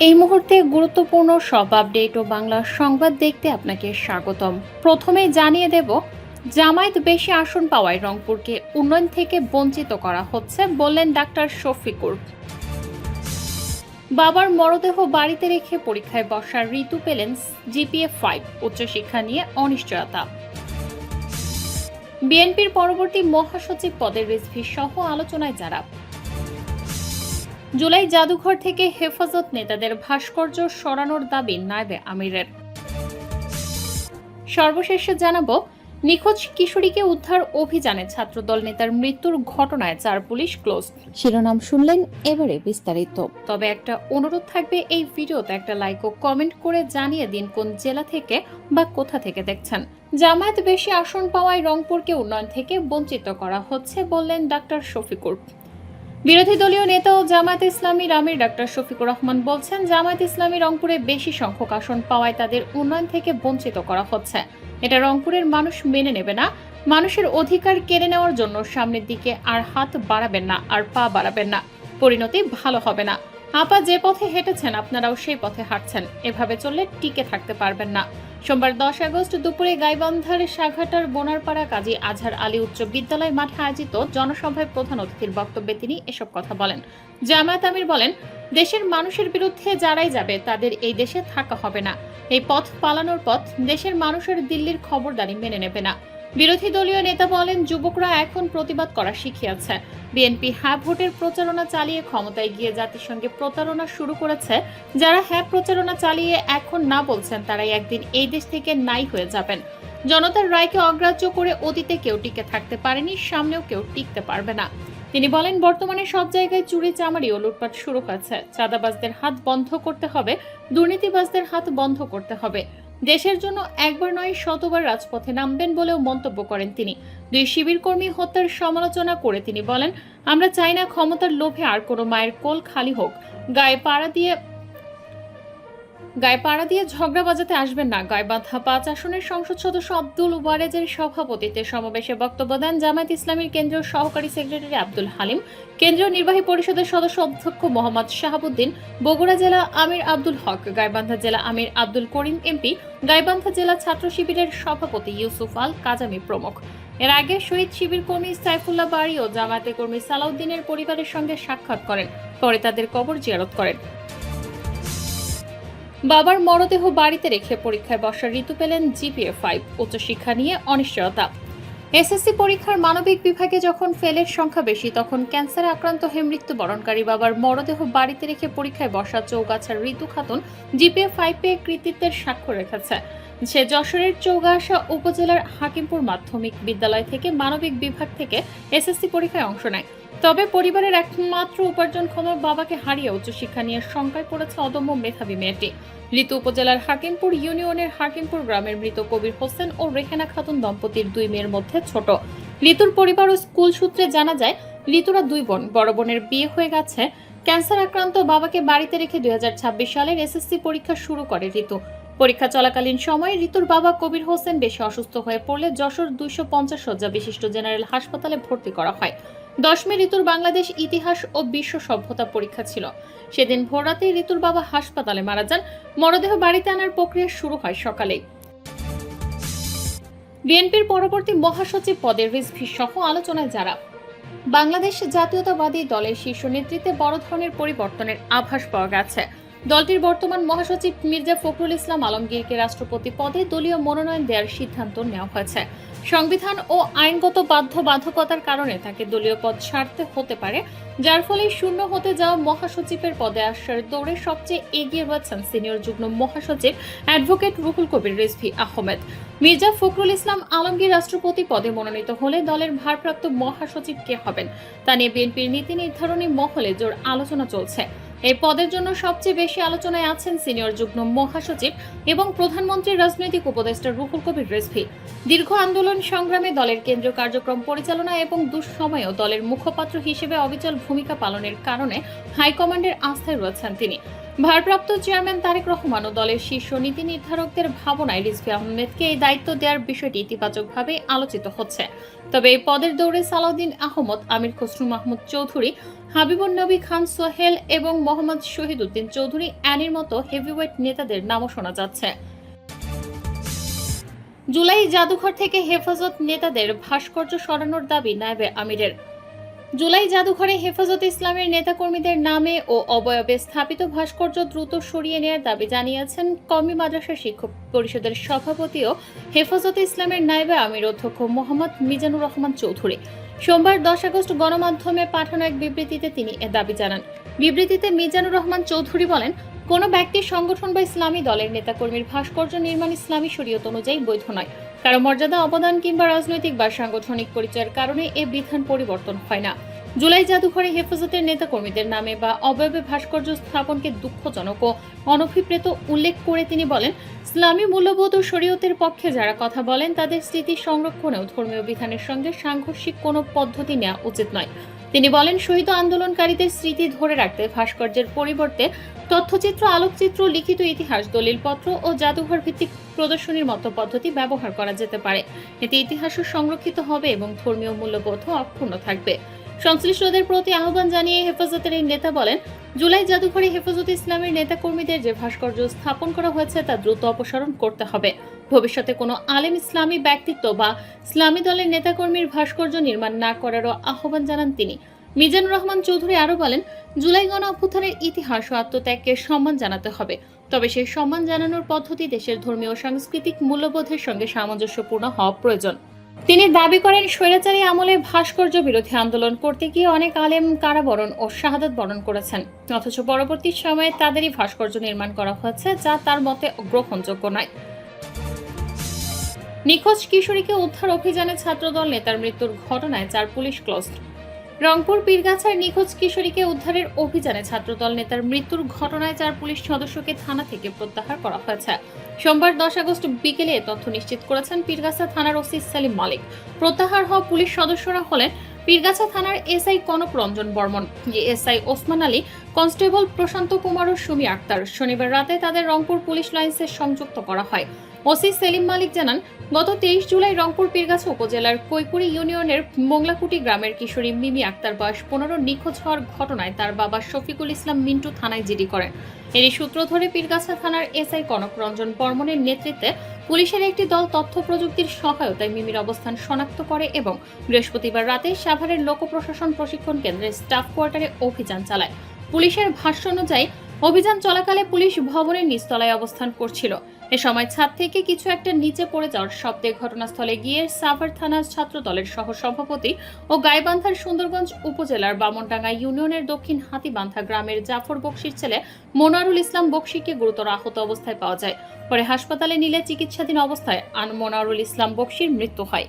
এই মুহূর্তে গুরুত্বপূর্ণ সব আপডেট ও বাংলা সংবাদ দেখতে আপনাকে স্বাগতম। প্রথমেই জানিয়ে দেব, জামায়াত বেশি আসন পাওয়ায় রংপুরকে উন্নয়ন থেকে বঞ্চিত করা হচ্ছে বললেন ডাক্তার শফিকুর। বাবার মরদেহ বাড়িতে রেখে পরীক্ষায় বসার ঋতু পেলেন GPA-5, উচ্চশিক্ষা নিয়ে অনিশ্চয়তা। বিএনপির পরবর্তী মহাসচিব পদের রিজভী সহ আলোচনায় যারা। জুলাই জাদুঘর থেকে হেফাজত নেতাদের ভাস্কর্য সরানোর দাবি নায়েবে আমিরের। সর্বশেষে জানাবো, নিখোঁজ কিশোরীকে উদ্ধার অভিযানে ছাত্রদল নেতার মৃত্যুর ঘটনায় 4 পুলিশ ক্লোজ। শিরোনাম শুনলেন, এবারে বিস্তারিত। তবে একটা অনুরোধ থাকবে, এই ভিডিওতে একটা লাইক ও কমেন্ট করে জানিয়ে দিন কোন জেলা থেকে বা কোথা থেকে দেখছেন। জামায়াত বেশি আসন পাওয়ায় রংপুরকে উন্নয়ন থেকে বঞ্চিত করা হচ্ছে বললেন ডাক্তার শফিকুর। বিরোধী দলীয় নেতা ও জামায়াত ইসলামীর আমির ডাক্তার শফিকুর রহমান বলছেন, জামায়াত ইসলামী রংপুরে বেশি সংখ্যক আসন পাওয়ায় তাদের উন্নয়ন থেকে বঞ্চিত করা হচ্ছে। এটা রংপুরের মানুষ মেনে নেবে না। মানুষের অধিকার কেড়ে নেওয়ার জন্য সামনের দিকে আর হাত বাড়াবেন না, আর পা বাড়াবেন না। পরিণতি ভালো হবে না। আপা যে পথে হেঁটেছেন আপনারাও সেই পথে হাঁটছেন। এভাবে চললে টিকে থাকতে পারবেন না। সোমবার 10 আগস্ট দুপুরে গাইবান্ধার সাঘাটার বোনারপাড়া কাজী আজহার আলী উচ্চ বিদ্যালয় মাঠে আয়োজিত জনসভায় প্রধান অতিথির বক্তব্যে তিনি এসব কথা বলেন। জামায়াত আমির বলেন, দেশের মানুষের বিরুদ্ধে যারাই যাবে তাদের এই দেশে থাকা হবে না। এই পথ পালানোর পথ। দেশের মানুষের দিল্লির খবরদারি মেনে নেবে না। বিরোধী দলীয় নেতা বলেন, যুবকরা এখন প্রতিবাদ করা শিখিয়েছে। বিএনপি হ্যাঁ ভোটের প্রচারণা চালিয়ে ক্ষমতায় গিয়ে জাতিসংঘে প্রতারণা শুরু করেছে। যারা হ্যাঁ প্রচারণা চালিয়ে এখন না বলছেন, তারাই একদিন এই দেশ থেকে নাই হয়ে যাবেন। জনতার রায়কে অগ্রাহ্য করে অতীতে কেউ টিকে থাকতে পারেনি, সামনেও কেউ টিকতে পারবে না। তিনি বলেন, বর্তমানে সব জায়গায় চুরি চামারি ও লুটপাট শুরু হয়েছে। চাঁদাবাজদের হাত বন্ধ করতে হবে, দুর্নীতিবাজদের হাত বন্ধ করতে হবে। দেশের জন্য একবার নয় শতবার রাজপথে নামবেন বলেও মন্তব্য করেন তিনি। 2 শিবির কর্মী হত্যার সমালোচনা করে তিনি বলেন, আমরা চাই না ক্ষমতার লোভে আর কোনো মায়ের কোল খালি হোক। গায়ে পাড়া দিয়ে ঝগড়া বাজাতে আসবেন না। গাইবান্ধা 5 আসনের সংসদ সদস্য আব্দুল ওয়ারেজের সভাপতিত্বে সমাবেশে বক্তব্য দেন জামায়াত ইসলামীর কেন্দ্রীয় সহকারী সেক্রেটারি আব্দুল হালিম, কেন্দ্রীয় নির্বাহী পরিষদের সদস্য অধ্যক্ষ মোহাম্মদ শাহাবুদ্দিন, বগুড়া জেলা আমির আব্দুল হক, গাইবান্ধা জেলা আমির আব্দুল করিম এমপি, গাইবান্ধা জেলা ছাত্র শিবিরের সভাপতি ইউসুফ আল কাজামি প্রমুখ। এর আগে শহীদ শিবির কর্মী সাইফুল্লাহ বাড়ি ও জামায়াতের কর্মী সালাউদ্দিনের পরিবারের সঙ্গে সাক্ষাৎ করেন। পরে তাদের কবর জিয়ারত করেন। বাবার মরদেহ বাড়িতে রেখে পরীক্ষায় বসার ঋতু পেলেন GPA-5, উচ্চশিক্ষা নিয়ে অনিশ্চয়তা। এসএসসি পরীক্ষার মানবিক বিভাগে যখন ফেলের সংখ্যা বেশি, তখন ক্যান্সারে আক্রান্ত হয়ে মৃত্যুবরণকারী বাবার মরদেহ বাড়িতে রেখে পরীক্ষায় বসা চৌগাছার ঋতু খাতুন GPA-5 পেয়ে কৃতিত্বের স্বাক্ষর রেখেছে। সে যশোরের চৌগাছা উপজেলার হাকিমপুর মাধ্যমিক বিদ্যালয় থেকে মানবিক বিভাগ থেকে এসএসসি পরীক্ষায় অংশ নেয়। তবে পরিবারের একমাত্র উপার্জনক্ষম বাবাকে হারিয়ে উচ্চশিক্ষা নিয়ে শঙ্কায় পড়েছে অদম্য মেধাবী মেয়েটি। ঋতু উপজেলার হাকিমপুর ইউনিয়নের হাকিমপুর গ্রামের মৃত কবির হোসেন ও রেহেনা খাতুন দম্পতির 2 মেয়ের মধ্যে ছোট। ঋতুর পরিবার ও স্কুল সূত্রে জানা যায়, ঋতুরা 2 বোন। বড় বোনের বিয়ে হয়ে গেছে। ক্যান্সার আক্রান্ত বাবাকে বাড়িতে রেখে 2026 সালের এসএসসি পরীক্ষা শুরু করে ঋতু। পরীক্ষা চলাকালীন সময়ে ঋতুর বাবা কবির হোসেন বেশি অসুস্থ হয়ে পড়লে যশোর 250 শয্যা বিশিষ্ট জেনারেল হাসপাতালে ভর্তি করা হয়। 10 মে ঋতুর বাংলাদেশ ইতিহাস ও বিশ্ব সভ্যতা পরীক্ষা ছিল। সেদিন ভোররাতে ঋতুর বাবা হাসপাতালে মারা যান। মরদেহ বাড়িতে আনার প্রক্রিয়া শুরু হয় সকালেই। বিএনপির পরবর্তী মহাসচিব পদের রিজভী সহ আলোচনায় যারা। বাংলাদেশ জাতীয়তাবাদী দলের শীর্ষ নেতৃত্বে বড় ধরনের পরিবর্তনের আভাস পাওয়া গেছে। দলটির বর্তমান মহাসচিব মির্জা ফখরুল ইসলাম আলমগীরকে রাষ্ট্রপতি পদে দলীয় মনোনয়ন দেওয়ার সিদ্ধান্ত নেওয়া হয়েছে। সংবিধান ও আইনগত বাধ্যবাধকতার কারণে তাকে দলীয় পদ ছাড়তে হতে পারে, যার ফলে শূন্য হতে যাওয়া মহাসচিবের পদে আসার দৌড়ে সবচেয়ে এগিয়ে রয়েছেন সিনিয়র যুগ্ম মহাসচিব অ্যাডভোকেট রুহুল কবির রিজভী আহমেদ। মির্জা ফখরুল ইসলাম আলমগীর রাষ্ট্রপতি পদে মনোনীত হলে দলের ভারপ্রাপ্ত মহাসচিব কে হবেন তা নিয়ে বিএনপির নীতি নির্ধারণী মহলে জোর আলোচনা চলছে। এই পদের জন্য সবচেয়ে বেশি আলোচনায় আছেন সিনিয়র যুগ্ম মহাসচিব এবং প্রধানমন্ত্রীর রাজনৈতিক উপদেষ্টা রুহুল কবির রিজভী। দীর্ঘ আন্দোলন সংগ্রামে দলের কেন্দ্রীয় কার্যক্রম পরিচালনা এবং দুঃসময়েও দলের মুখপাত্র হিসেবে অবিচল ভূমিকা পালনের কারণে হাইকমান্ডের আস্থায় রয়েছেন তিনি। ভারপ্রাপ্ত চেয়ারম্যান তারেক রহমান ও দলের শীর্ষ নীতি নির্ধারকদের ভাবনায় রিজভী আহমেদকে এই দায়িত্ব দেওয়ার বিষয়টি ইতিবাচকভাবে আলোচিত হচ্ছে। তবে এই পদের দৌড়ে সালাউদ্দিন আহমদ, আমির খসরু মাহমুদ চৌধুরী, হাবিবুন নবী খান সোহেল এবং মোহাম্মদ শহীদউদ্দিন চৌধুরী অ্যানির মতো হেভিওয়েট নেতাদের নামও শোনা যাচ্ছে। জুলাই জাদুঘর থেকে হেফাজত নেতাদের ভাস্কর্য সরানোর দাবি নায়েবে আমিরের। জুলাই জাদুঘরে হেফাজতে ইসলামের নেতাকর্মীদের নামে ও অবয়বে স্থাপিত ভাস্কর্য দ্রুত সরিয়ে নেওয়ার দাবি জানিয়েছেন কওমি মাদ্রাসা শিক্ষক পরিষদের সভাপতি ও হেফাজতে ইসলামের নায়েবে আমির অধ্যক্ষ মোহাম্মদ মিজানুর রহমান চৌধুরী। সোমবার 10 আগস্ট গণমাধ্যমে পাঠানো এক বিবৃতিতে তিনি এ দাবি জানান। বিবৃতিতে মিজানুর রহমান চৌধুরী বলেন, কোনো ব্যক্তির সংগঠন বা ইসলামী দলের নেতাকর্মীর ভাস্কর্য নির্মাণ ইসলামী শরীয়ত অনুযায়ী বৈধ নয়। কারো মর্যাদা, অবদান কিংবা রাজনৈতিক বা সাংগঠনিক পরিচয়ের কারণে এ বিধান পরিবর্তন হয় না। জুলাই জাদুঘরে হেফাজতের নেতাকর্মীদের নামে বা অবয়বে ভাস্কর্য স্থাপনকে দুঃখজনক ও অনভিপ্রেত উল্লেখ করে তিনি বলেন, ইসলামী মূল্যবোধ ও শরীয়তের পক্ষে যারা কথা বলেন তাদের স্মৃতি সংরক্ষণেও ধর্মীয় বিধানের সঙ্গে সাংঘর্ষিক কোনো পদ্ধতি নেওয়া উচিত নয়। তিনি বলেন, শহীদ আন্দোলনকারীদের স্মৃতি ধরে রাখতে ভাস্কর্যের পরিবর্তে তথ্যচিত্র, আলোকচিত্র, লিখিত ইতিহাস, দলিলপত্র ও জাদুঘর ভিত্তিক প্রদর্শনীর মতো পদ্ধতি ব্যবহার করা যেতে পারে। এতে ইতিহাসও সংরক্ষিত হবে এবং ধর্মীয় মূল্যবোধও অক্ষুণ্ণ থাকবে। সংশ্লিষ্টদের প্রতি আহ্বান জানিয়ে হেফাজতের এই নেতা বলেন, জুলাই জাদুঘরে হেফাজতে ইসলামের নেতাকর্মীদের যে ভাস্কর্য স্থাপন করা হয়েছে তা দ্রুত অপসারণ করতে হবে। ভবিষ্যতে কোনো আলেম, ইসলামী ব্যক্তিত্ব বা ইসলামী দলের নেতাকর্মীর ভাস্কর্য নির্মাণ না করারও আহ্বান জানান তিনি। মিজানুর রহমান চৌধুরী আরও বলেন, জুলাই গণ অভ্যুত্থানের ইতিহাস ও আত্মত্যাগকে সম্মান জানাতে হবে, তবে সেই সম্মান জানানোর পদ্ধতি দেশের ধর্মীয় ও সাংস্কৃতিক মূল্যবোধের সঙ্গে সামঞ্জস্যপূর্ণ হওয়া প্রয়োজন। তিনি দাবি করেন, স্বৈরাচারী আমলে ভাস্কর্য বিরোধী আন্দোলন করতে গিয়ে অনেক আলেম কারাবরণ ও শাহাদাত বরণ করেছেন, অথচ পরবর্তী সময়ে তাদেরই ভাস্কর্য নির্মাণ করা হয়েছে, যা তার মতে গ্রহণযোগ্য নয়। নিখোঁজ কিশোরীকে উদ্ধার অভিযানে ছাত্রদল নেতার মৃত্যুর ঘটনায় 4 পুলিশ ক্লোজড। রংপুর পীরগাছার নিখোঁজ কিশোরীকে উদ্ধারের অভিযানে ছাত্রদল নেতার মৃত্যুর ঘটনায় 4 পুলিশ সদস্যকে থানা থেকে প্রত্যাহার করা হয়েছে। সোমবার 10 আগস্ট বিকেলে এ তথ্য নিশ্চিত করেছেন পীরগাছা থানার ওসি সেলিম মালিক। প্রত্যাহার হওয়া পুলিশ সদস্যরা হলেন পীরগাছা থানার SI Kanak Ranjan Barman, ASI Osman Ali, constable Prashanta Kumar ও সুমি আক্তার। শনিবার রাতে তাদের রংপুর পুলিশ লাইন্সে সংযুক্ত করা হয়। ওসি সেলিম মালিক জানান, গত 23 জুলাই রংপুর পীরগাছা উপজেলার কৈকুড়ি ইউনিয়নের মোংলাকুটি গ্রামের কিশোরী মিমি আক্তার বয়স 15 নিখোঁজ হওয়ার ঘটনায় তার বাবা শফিকুল ইসলাম মিন্টু থানায় জিডি করেন। এরই সূত্র ধরে পীরগাছা থানার এসআই কনক রঞ্জন বর্মনের নেতৃত্বে পুলিশের একটি দল তথ্য প্রযুক্তির সহায়তায় মিমির অবস্থান শনাক্ত করে এবং বৃহস্পতিবার রাতে সাভারের লোক প্রশাসন প্রশিক্ষণ কেন্দ্রের স্টাফ কোয়ার্টারে অভিযান চালায়। পুলিশের ভাষ্য অনুযায়ী অভিযান চলাকালে পুলিশ ভবনের নিচতলায় অবস্থান করছিল। এ সময় ছাদ থেকে কিছু একটা নিচে পড়ে যাওয়ার শব্দে ঘটনাস্থলে গিয়ে সাভার থানার ছাত্র দলের সহ সভাপতি ও গাইবান্ধার সুন্দরগঞ্জ উপজেলার বামনডাঙ্গা ইউনিয়নের দক্ষিণ হাতিবান্ধা গ্রামের জাফর বকশির ছেলে মনোয়ারুল ইসলাম বকশিকে গুরুতর আহত অবস্থায় পাওয়া যায়। পরে হাসপাতালে নিলে চিকিৎসাধীন অবস্থায় মনোয়ারুল ইসলাম বকশির মৃত্যু হয়।